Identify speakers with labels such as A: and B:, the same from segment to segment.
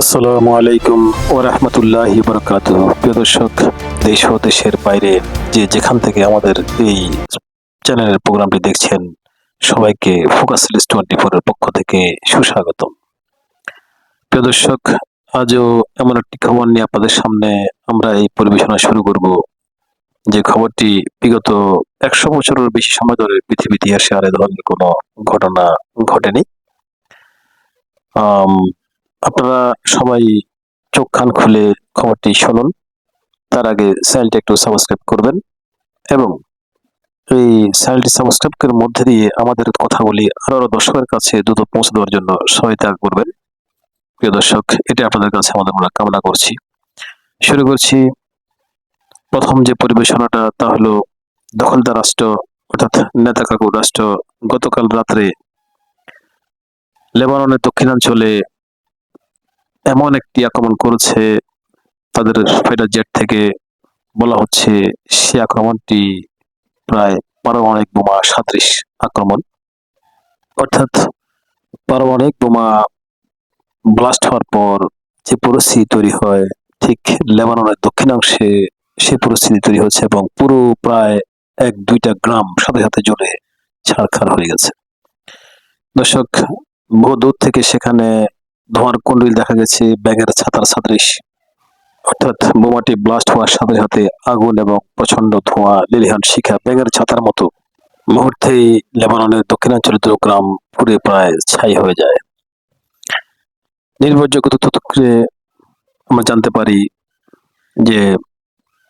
A: আসসালামু আলাইকুম ওয়া রাহমাতুল্লাহি ওয়া বারাকাতুহু। প্রিয় দর্শক, দেশ ও দেশের বাইরে যে যেখান থেকে আমাদের এই চ্যানেলের প্রোগ্রামটি দেখছেন, সবাইকে ফোকাস লিস্ট 24 এর পক্ষ থেকে সুস্বাগতম। প্রিয় দর্শক, আজও এমন একটি খবর নিয়ে আপনাদের সামনে আমরা এই পরিবেশনা শুরু করব, যে খবরটি বিগত 100 বছরের বেশি সময় ধরে পৃথিবী ইতিহাসে আর এ ধরনের কোনো ঘটনা ঘটেনি। আম আপনারা সবাই চোখ কান খুলে খবরটি শুনুন। তার আগে চ্যানেলটি একটু সাবস্ক্রাইব করবেন এবং এই চ্যানেলটি সাবস্ক্রাইব করার মধ্যে দিয়ে আমাদের কথাগুলি আরো দর্শকের কাছে দ্রুত পৌঁছে দেওয়ার জন্য সহায়তা করবেন। প্রিয় দর্শক, এটা আপনাদের কাছে আমরা কামনা করছি। শুরু করছি। প্রথম যে পরিবেশনাটা তা হলো দখলদার রাষ্ট্র অর্থাৎ নেতাকাকু রাষ্ট্র গতকাল রাত্রে লেবাননের দক্ষিণাঞ্চলে এমন একটি আক্রমণ করেছে। তাদের ফাইটার জেট থেকে বলা হচ্ছে সে আক্রমণটি প্রায় পারমাণবিক বোমা সাদৃশ আক্রমণ, অর্থাৎ পারমাণবিক বোমা ব্লাস্ট হওয়ার পর যে পরিস্থিতি তৈরি হয়, ঠিক লেবাননের দক্ষিণাংশে সে পরিস্থিতি তৈরি হচ্ছে এবং পুরো প্রায় 1-2টা গ্রাম সাথে সাথে জ্বলে ছারখার হয়ে গেছে। দর্শক, বহু দূর থেকে সেখানে ধোঁয়ার কুণ্ডল দেখা গেছে ব্যাঙের ছাতার সাদৃশ, অর্থাৎ বোমাটি ব্লাস্ট হওয়ার সাথে সাথে আগুন এবং প্রচন্ড ধোঁয়া, লেলিহান শিখা ব্যাঙের ছাতার মতো মুহূর্তেই লেবাননের দক্ষিণাঞ্চলের গ্রাম পুড়ে প্রায় ছাই হয়ে যায়। নির্ভরযোগ্য তথ্যে আমরা জানতে পারি যে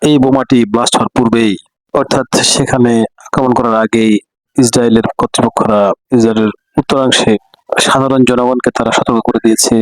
A: এই বোমাটি ব্লাস্ট হওয়ার পূর্বেই, অর্থাৎ সেখানে আক্রমণ করার আগেই ইসরায়েলের কর্তৃপক্ষরা ইসরায়েলের উত্তরাংশে সাধারণ জনগণকে তারা সতর্ক করে দিয়েছে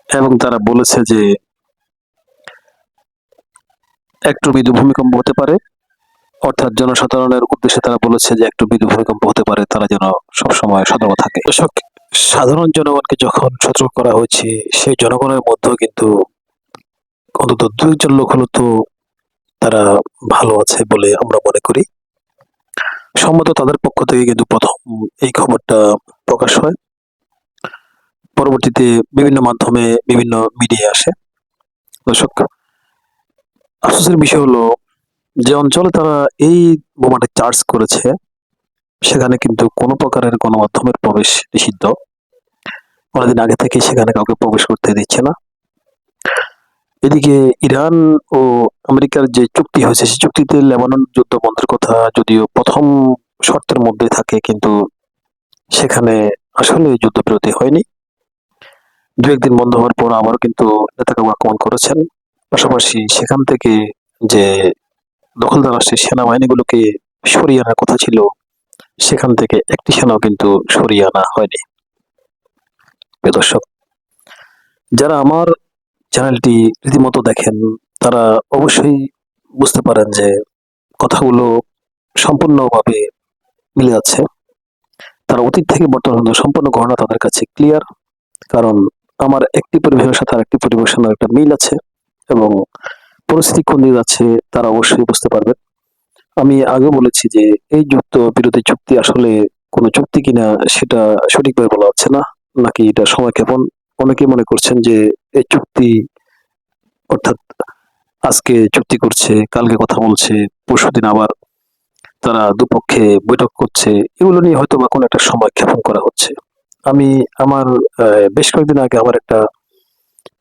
A: এবং তারা বলেছে যে একটু মৃদু ভূমিকম্প হতে পারে, অর্থাৎ জনসাধারণের উদ্দেশ্যে তারা বলেছে যে একটু মৃদু ভূমিকম্প হতে পারে, তারা যেন সবসময় সতর্ক থাকে। দর্শক, সাধারণ জনগণকে যখন সতর্ক করা হয়েছে, সেই জনগণের মধ্যেও কিন্তু অন্তত 2-1 লোক হলো তো তারা ভালো আছে বলে আমরা মনে করি। সম্ভবত তাদের পক্ষ থেকে কিন্তু প্রথম এই খবরটা প্রকাশ হয়, পরবর্তীতে বিভিন্ন মাধ্যমে বিভিন্ন মিডিয়া আসে। দর্শক, আফসোসের বিষয় হলো যে অঞ্চলে তারা এই বোমাটা চার্জ করেছে সেখানে কিন্তু কোনো প্রকারের গণমাধ্যমের প্রবেশ নিষিদ্ধ। অনেকদিন আগে থেকে সেখানে কাউকে প্রবেশ করতে দিচ্ছে না। এদিকে ইরান ও আমেরিকার যে চুক্তি হয়েছে, সেই চুক্তিতে লেবানন যুদ্ধ বন্ধের কথা যদিও প্রথম শর্তের মধ্যে থাকে, কিন্তু সেখানে আসলে যুদ্ধবিরতি হয়নি। 2-1 দিন বন্ধ হওয়ার পর আবারও কিন্তু নেতাকাকু আক্রমণ করেছেন। পাশাপাশি সেখান থেকে যে দখলদার রাষ্ট্রের সেনাবাহিনীগুলোকে সরিয়ে আনার কথা ছিল, সেখান থেকে একটি সেনাও কিন্তু সরিয়ে আনা হয়নি। প্রিয় দর্শক, যারা আমার চ্যানেলটি রীতিমতো দেখেন তারা অবশ্যই বুঝতে পারেন যে কথাগুলো সম্পূর্ণভাবে মিলে যাচ্ছে। তারা অতীত থেকে বর্তমান পর্যন্ত সম্পূর্ণ ঘটনা তাদের কাছে ক্লিয়ার, কারণ আমার একটি পরিবেশনের সাথে আরেকটি পরিবেশনের একটা মিল আছে এবং পরিস্থিতি কোন দিকে যাচ্ছে তারা অবশ্যই বুঝতে পারবেন। আমি আগে বলেছি যে এই যুদ্ধ বিরতি চুক্তি আসলে কোনো চুক্তি কিনা সেটা সঠিকভাবে বলা হচ্ছে না, নাকি এটা সময়ক্ষেপণ। অনেকেই মনে করছেন যে এই চুক্তি, অর্থাৎ আজকে চুক্তি করছে, কালকে কথা বলছে, পরশুদিন আবার তারা দুপক্ষে বৈঠক করছে, এগুলো নিয়ে হয়তো বা কোনো একটা সময় ক্ষেপণ করা হচ্ছে। আমি আমার বেশ কয়েকদিন আগে আমার একটা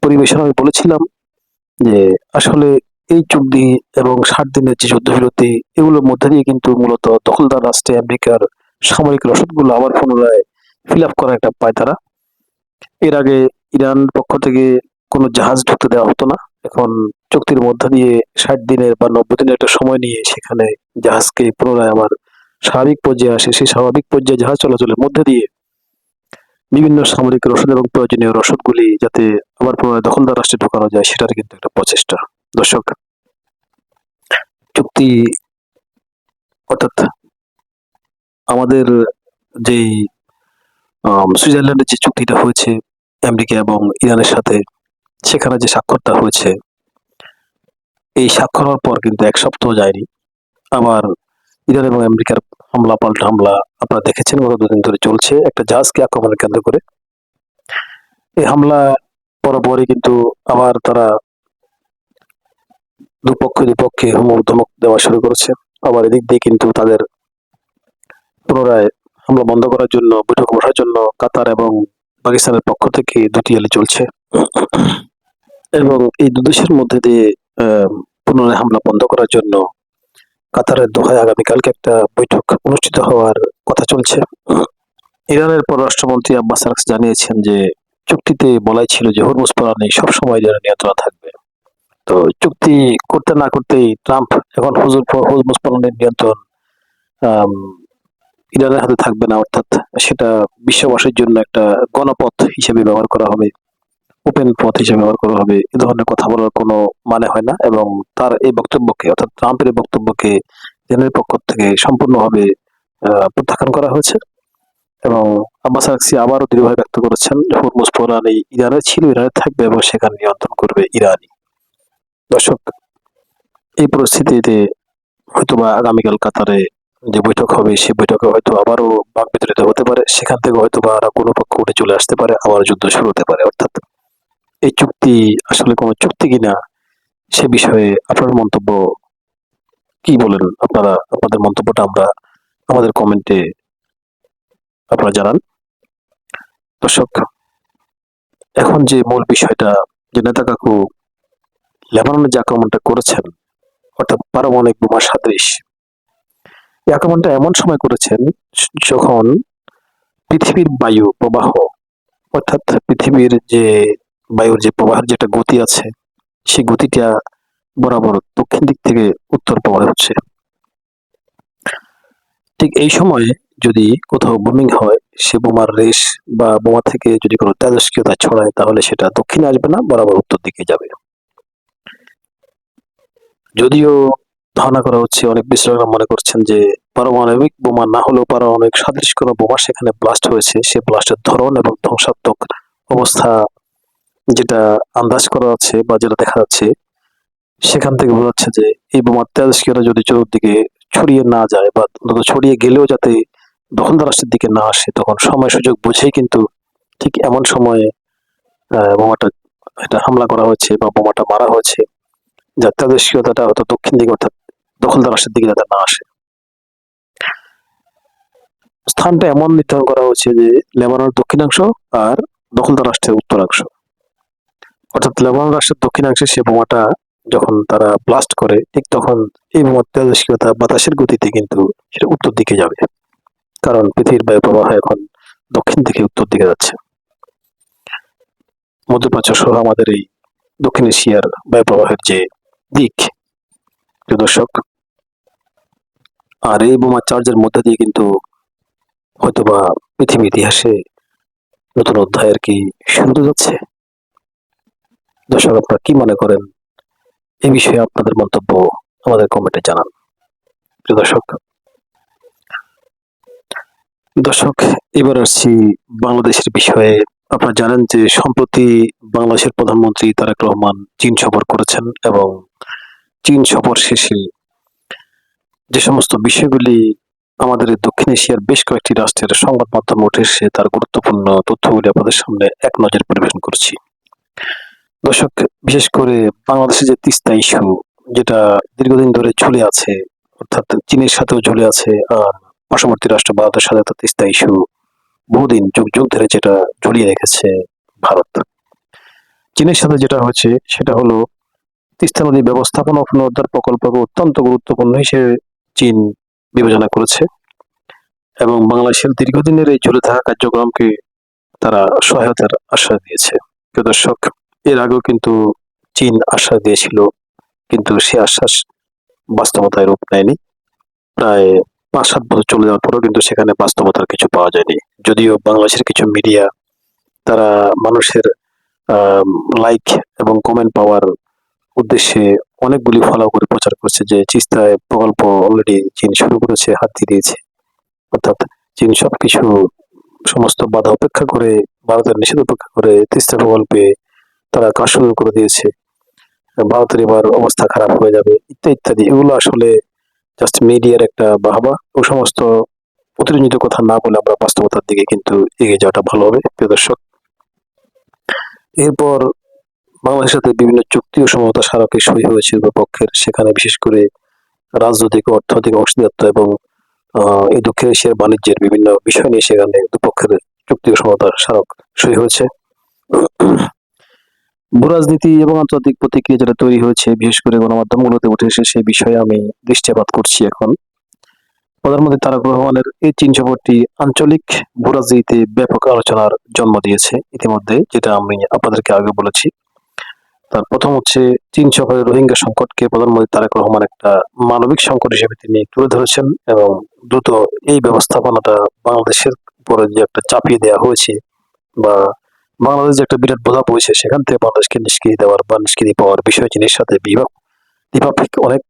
A: পরিবেশনা আমি বলেছিলাম যে আসলে এই চুক্তি এবং 60 দিনের যে যুদ্ধবিরতি, এগুলোর মধ্যে দিয়ে কিন্তু মূলত দখলদার রাষ্ট্রে আমেরিকার সামরিক রসদগুলো আবার পুনরায় ফিল আপ করা একটা পায় তারা। এর আগে ইরান পক্ষ থেকে কোনো জাহাজ ঢুকতে দেওয়া হতো না, এখন চুক্তির মধ্য দিয়ে 60 দিনের বা 90 দিনের একটা সময় নিয়ে সেখানে জাহাজকে পুনরায় আবার স্বাভাবিক পর্যায়ে আসে। সেই স্বাভাবিক পর্যায়ে জাহাজ চলাচলের মধ্যে দিয়ে বিভিন্ন সামরিক রসদ এবং প্রয়োজনীয় রসদগুলি যাতে আবার পুনরায় দখলদার রাষ্ট্রে ঢোকানো যায়, সেটার কিন্তু একটা প্রচেষ্টা। দর্শক, চুক্তি অর্থাৎ আমাদের যেই সুইজারল্যান্ডের যে চুক্তিটা হয়েছে আমেরিকা এবং ইরানের সাথে, সেখানে যে স্বাক্ষরটা হয়েছে, এই স্বাক্ষর হওয়ার পর কিন্তু 1 সপ্তাহ যায়নি, আবার ইরান এবং আমেরিকার হামলা পাল্টা হামলা আপনারা দেখেছেন গত 2 দিন ধরে চলছে একটা জাহাজকে আক্রমণের কেন্দ্র করে। এই হামলা পরপরই কিন্তু আবার তারা দুপক্ষে ধমক দেওয়া শুরু করেছে। আবার এদিক দিয়ে কিন্তু তাদের পুনরায় হামলা বন্ধ করার জন্য, বৈঠকে বসার জন্য কাতার এবং পাকিস্তানের পক্ষ থেকে দুটিয়ালি চলছে এবং এই দু দেশের মধ্যে দিয়ে পুনরায় হামলা বন্ধ করার জন্য কাতারের দোহায় আগামীকালকে একটা বৈঠক অনুষ্ঠিত হওয়ার কথা চলছে। ইরানের পররাষ্ট্রমন্ত্রী আব্বাস আরাকচি জানিয়েছেন যে চুক্তিতে বলাই ছিল যে হরমুজ প্রণালী সবসময় ইরানের নিয়ন্ত্রণে থাকবে। তো চুক্তি করতে না করতেই ট্রাম্প এখন হরমুজ প্রণালীর নিয়ন্ত্রণ ইরানের হাতে থাকবে না, অর্থাৎ সেটা বিশ্ববাসীর জন্য একটা গণপথ হিসেবে ব্যবহার করা হবে, ওপেন পথ হিসেবে ব্যবহার করা হবে। এ ধরনের কথা বলার কোনো মানে হয় না এবং তার এই বক্তব্যকে, অর্থাৎ ট্রাম্পের এই বক্তব্যকে ইরানের পক্ষ থেকে সম্পূর্ণভাবে প্রত্যাখ্যান করা হয়েছে এবং আব্বাস আরাকচি আবারও দৃঢ়ভাবে ব্যক্ত করেছেন হরমুজ প্রণালী ইরানের ছিল, ইরানের থাকবে এবং সেখানে নিয়ন্ত্রণ করবে ইরানই। দর্শক, এই পরিস্থিতিতে হয়তোবা আগামীকাল কাতারে যে বৈঠক হবে সেই বৈঠকে হয়তো আবারও বাকবিতণ্ডা হতে পারে, সেখান থেকে হয়তোবা আর কোনো পক্ষ উঠে চলে আসতে পারে, আবার যুদ্ধ শুরু হতে পারে। অর্থাৎ এই চুক্তি আসলে কোনো চুক্তি কিনা সে বিষয়ে আপনার মন্তব্য কি বলেন? আপনাদের মন্তব্যটা আমাদের কমেন্টে আপনারা জানান। দর্শক, এখন যে মূল বিষয়টা, যে নেতা কাকু লেবাননে যে আক্রমণটা করেছেন, অর্থাৎ পারমাণবিক বোমা সাদৃশ, এই আক্রমণটা এমন সময় করেছেন যখন পৃথিবীর বায়ু প্রবাহ, অর্থাৎ পৃথিবীর যে বায়ুর যে প্রবাহের যেটা গতি আছে, সেই গতিটা বরাবর দক্ষিণ দিক থেকে উত্তর প্রবাহ হচ্ছে। ঠিক এই সময়ে যদি কোথাও বোমিং হয়, সে বোমার রেশ বা বোমা থেকে যদি কোনো তেজস্ক্রিয়তা ছড়ায়, তাহলে সেটা দক্ষিণে আসবে না, বরাবর উত্তর দিকে যাবে। যদিও ধারণা করা হচ্ছে, অনেক বিশ্লেষকরা মনে করছেন যে পারমাণবিক বোমা না হলেও পারমাণবিক সদৃশ কোনো বোমা সেখানে ব্লাস্ট হয়েছে, সে ব্লাস্টের ধরন এবং ধ্বংসাত্মক অবস্থা যেটা আন্দাজ করা যাচ্ছে বা যেটা দেখা যাচ্ছে, সেখান থেকে বোঝা যাচ্ছে যে এই বোমার তেজস্ক্রিয়তা যদি চতুর্দিকে ছড়িয়ে না যায় বা ছড়িয়ে গেলেও যাতে দখলদার রাষ্ট্রের দিকে না আসে, তখন সময় সুযোগ বুঝেই কিন্তু ঠিক এমন সময়ে বোমাটা এটা হামলা করা হয়েছে বা বোমাটা মারা হয়েছে, যার তেজস্ক্রিয়তাটা হয়তো দক্ষিণ দিকে, অর্থাৎ দখলদার রাষ্ট্রের দিকে যাতে না আসে। স্থানটা এমন নির্ধারণ করা হয়েছে যে লেবাননের দক্ষিণাংশ আর দখলদার রাষ্ট্রের উত্তরাংশ, অর্থাৎ লেবানন রাষ্ট্রের দক্ষিণাংশে সে বোমাটা যখন তারা ব্লাস্ট করে, ঠিক তখন এই বোমার তেজস্ক্রিয়তা বাতাসের গতিতে কিন্তু সেটা উত্তর দিকে যাবে, কারণ পৃথিবীর বায়ু প্রবাহ এখন দক্ষিণ থেকে উত্তর দিকে যাচ্ছে। মধ্যপ্রাচ্য সহ আমাদের এই দক্ষিণ এশিয়ার বায়ু প্রবাহের যে দিক, দর্শক, আর এই বোমা চার্জের মধ্যে দিয়ে কিন্তু হয়তোবা পৃথিবীর ইতিহাসে নতুন অধ্যায় আর কি শুরু হতে যাচ্ছে। দর্শক, আপনারা কি মনে করেন এই বিষয়ে? আপনাদের মন্তব্য আমাদের কমেন্টে জানান। দর্শক, এবার আসছি বাংলাদেশের বিষয়ে। আপনারা জানেন যে সম্প্রতি বাংলাদেশের প্রধানমন্ত্রী তারেক রহমান চীন সফর করেছেন এবং চীন সফর শেষে যে সমস্ত বিষয়গুলি আমাদের দক্ষিণ এশিয়ার বেশ কয়েকটি রাষ্ট্রের সংবাদ মাধ্যমে উঠে এসে, তার গুরুত্বপূর্ণ তথ্যগুলি আপনাদের সামনে এক নজর পরিবেশন করছি। দর্শক, বিশেষ করে বাংলাদেশে যে তিস্তা ইস্যু, যেটা দীর্ঘদিন ধরে ঝুলে আছে, অর্থাৎ চীনের সাথেও ঝুলে আছে, আর পার্শ্ববর্তী রাষ্ট্র ভারতের সাথে তো তিস্তা ইস্যু বহুদিন যুগ যুগ ধরে যেটা ঝুলিয়ে রেখেছে ভারত। চীনের সাথে যেটা হয়েছে সেটা হলো তিস্তা নদী ব্যবস্থাপনা ও পুনরুদ্ধার প্রকল্পকে অত্যন্ত গুরুত্বপূর্ণ হিসেবে চীন বিবেচনা করেছে এবং বাংলাদেশের দীর্ঘদিনের এই ঝুলে থাকা কার্যক্রমকে তারা সহায়তার আশ্বাস দিয়েছে। প্রিয় দর্শক, এর আগেও কিন্তু চীন আশ্বাস দিয়েছিল, কিন্তু সে আশ্বাস বাস্তবতায় রূপ নেয়নি। প্রায় 5-7 বছর চলে যাওয়ার পরেও কিন্তু সেখানে বাস্তবতার কিছু পাওয়া যায়নি। যদিও বাংলাদেশের কিছু মিডিয়া তারা মানুষের লাইক এবং কমেন্ট পাওয়ার উদ্দেশ্যে অনেকগুলি ফলাও করে প্রচার করছে যে তিস্তায় প্রকল্প অলরেডি চীন শুরু করেছে, হাত দিয়ে দিয়েছে, অর্থাৎ চীন সবকিছু সমস্ত বাধা উপেক্ষা করে, ভারতের নিষেধ উপেক্ষা করে তিস্তা প্রকল্পে তারা কাজ শুরু করে দিয়েছে, ভারতের এবার অবস্থা খারাপ হয়ে যাবে ইত্যাদি ইত্যাদি। এগুলো আসলে জাস্ট মিডিয়ার একটা বাহবা। ও সমস্ত অতিরঞ্জিত কথা না বলে আমরা বাস্তবতার দিকে কিন্তু এগিয়ে যাওয়াটা ভালো হবে। প্রিয় দর্শক, এরপর বাংলাদেশের সাথে বিভিন্ন চুক্তি ও সমঝোতা স্মারকে সই হয়েছে উভয় পক্ষের। সেখানে বিশেষ করে রাজনৈতিক ও অর্থনৈতিক অংশীদারত্ব এবং এই দক্ষিণ এশিয়ার বাণিজ্যের বিভিন্ন বিষয় নিয়ে সেখানে দুপক্ষের চুক্তি ও সমঝোতা স্মারক সই হয়েছে। ভূরাজনীতি এবং আন্তর্জাতিক প্রতিক্রিয়া যেটা তৈরি হয়েছে, বিশেষ করে গণমাধ্যমগুলোতে উঠে এসে সেই বিষয়ে আমি দৃষ্টিপাত করছি এখন। প্রধানমন্ত্রী তারেক রহমানের এই চীন সফরটি আঞ্চলিক ভূরাজনীতিতে ব্যাপক আলোচনার জন্ম দিয়েছে ইতিমধ্যে, যেটা আমি আপনাদেরকে আগে বলেছি। তার প্রথম হচ্ছে, চীন সফরে রোহিঙ্গা সংকটকে প্রধানমন্ত্রী তারেক রহমান একটা মানবিক সংকট হিসেবে তিনি তুলে ধরেছেন এবং দ্রুত এই ব্যবস্থাপনাটা বাংলাদেশের উপরে যে একটা চাপিয়ে দেওয়া হয়েছে বা বাংলাদেশ যে একটা বিরাট বোঝা পড়েছে, সেখান থেকে বাংলাদেশকে নিষ্কৃতি দেওয়ার বা নিষ্কৃতি পাওয়ার বিষয় চীনের সাথে দ্বিপাক্ষিক অনেক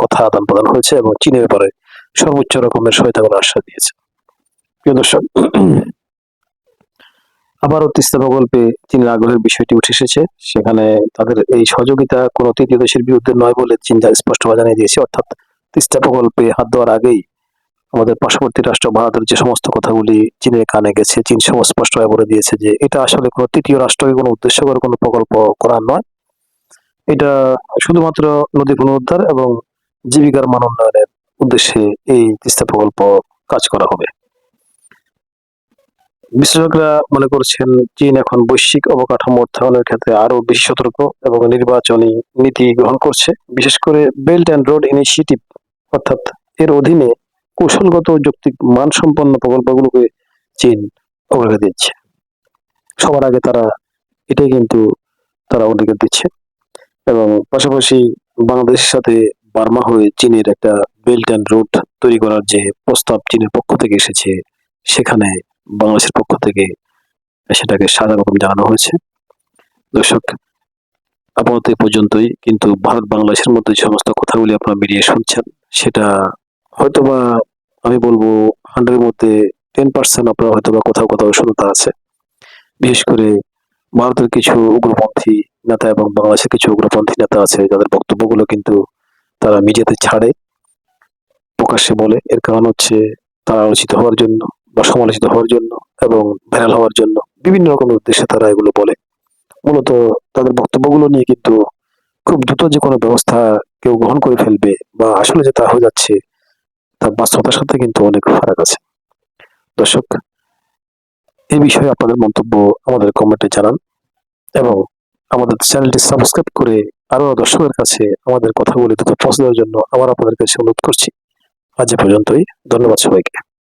A: কথা আদান প্রদান হয়েছে এবং চীনের ব্যাপারে সর্বোচ্চ রকমের সহায়তা করার আশ্বাস দিয়েছে। প্রিয় দর্শক, আবারও তিস্তা প্রকল্পে চীনের আগ্রহের বিষয়টি উঠে এসেছে। সেখানে তাদের এই সহযোগিতা কোনো তৃতীয় দেশের বিরুদ্ধে নয় বলে চীন স্পষ্টভাবে জানিয়ে দিয়েছে। অর্থাৎ তিস্তা প্রকল্পে হাত দেওয়ার আগেই আমাদের পার্শ্ববর্তী রাষ্ট্র ভারতের যে সমস্ত কথাগুলি চীনের কানে গেছে, চীন স্পষ্টভাবে বলে দিয়েছে যে এটা আসলে কোনো তৃতীয় রাষ্ট্রকে কোনো উদ্দেশ্য করে কোনো প্রকল্প করার নয়। এটা শুধুমাত্র নদী পুনরুদ্ধার এবং জীবিকার মান উন্নয়নের উদ্দেশ্যে এই তিস্তা প্রকল্প কাজ করা হবে। বিশ্লেষকরা মনে করছেন চীন এখন বৈশ্বিক অবকাঠামো উত্থানের ক্ষেত্রে আরো বেশি সতর্ক এবং নির্বাচনী নীতি গ্রহণ করছে। বিশেষ করে বেল্ট অ্যান্ড রোড ইনিশিয়েটিভ, অর্থাৎ এর অধীনে কৌশলগত যৌক্তিক মানসম্পন্ন প্রকল্পগুলোকে চীন অগ্রাধিকার দিচ্ছে। সবার আগে এটাই কিন্তু তারা অগ্রাধিকার দিচ্ছে এবং পাশাপাশি বাংলাদেশের সাথে বার্মা হয়ে চীনের একটা বেল্ট অ্যান্ড রোড তৈরি করার যে প্রস্তাব চীনের পক্ষ থেকে এসেছে, সেখানে বাংলাদেশের পক্ষ থেকে সেটাকে স্বাগতম জানানো হয়েছে। দর্শক, আপাতত এই পর্যন্তই। কিন্তু ভারত বাংলাদেশের মধ্যে যে সমস্ত কথাগুলি আপনারা মিডিয়ায় শুনছেন, সেটা হয়তোবা আমি বলবো 100-এর মধ্যে 10% আপনারা হয়তোবা কোথাও কোথাও শুনতে আছে। বিশেষ করে ভারতের কিছু উগ্রপন্থী নেতা এবং বাংলাদেশের কিছু উগ্রপন্থী নেতা আছে, যাদের বক্তব্যগুলো কিন্তু তারা মিডিয়াতে ছাড়ে, প্রকাশ্যে বলে। এর কারণ হচ্ছে তারা আলোচিত হওয়ার জন্য বা সমালোচিত হওয়ার জন্য এবং ভাইরাল হওয়ার জন্য বিভিন্ন রকমের উদ্দেশ্যে তারা এগুলো বলে। মূলত তাদের বক্তব্যগুলো নিয়ে কিন্তু খুব দ্রুত যে কোনো ব্যবস্থা কেউ গ্রহণ করে ফেলবে বা আসলে যে তা হয়ে যাচ্ছে, তার বাস্তবতার সাথে কিন্তু অনেক ফারাক আছে। দর্শক, এই বিষয়ে আপনাদের মন্তব্য আমাদের কমেন্টে জানান এবং আমাদের চ্যানেলটি সাবস্ক্রাইব করে আরো দর্শকের কাছে আমাদের কথাগুলি দ্রুত পৌঁছে দেওয়ার জন্য আবার আপনাদের কাছে অনুরোধ করছি। আজ এ পর্যন্তই। ধন্যবাদ সবাইকে।